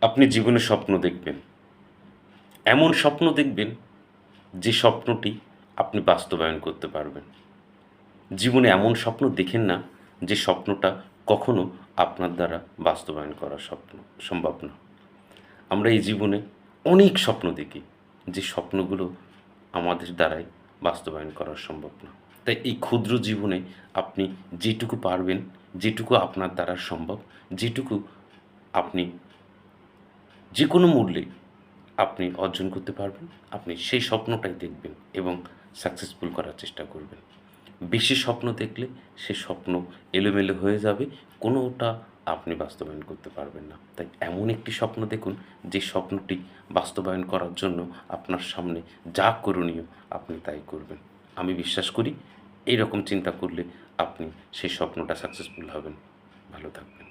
আপনি জীবনে স্বপ্ন দেখবেন। এমন স্বপ্ন দেখবেন যে স্বপ্নটি আপনি বাস্তবায়ন করতে পারবেন। জীবনে এমন স্বপ্ন দেখেন না যে স্বপ্নটা কখনো আপনার দ্বারা বাস্তবায়ন করা সম্ভব না। আমরা এই জীবনে অনেক স্বপ্ন দেখি যে স্বপ্নগুলো আমাদের দ্বারাই বাস্তবায়ন করা সম্ভব না। তাই এই ক্ষুদ্র জীবনে আপনি যেটুকু পারবেন, যেটুকু আপনার দ্বারা সম্ভব, যেটুকু আপনি যেকোনো মূল্যে আপনি অর্জন করতে পারবেন, আপনি সেই স্বপ্নটাই দেখবেন এবং সাকসেসফুল করার চেষ্টা করবেন। বেশি স্বপ্ন দেখলে সে স্বপ্ন এলোমেলো হয়ে যাবে, কোনোটা আপনি বাস্তবায়ন করতে পারবেন না। তাই এমন একটি স্বপ্ন দেখুন যে স্বপ্নটি বাস্তবায়ন করার জন্য আপনার সামনে যা করণীয় আপনি তাই করবেন। আমি বিশ্বাস করি এইরকম চিন্তা করলে আপনি সেই স্বপ্নটা সাকসেসফুল হবেন। ভালো থাকবেন।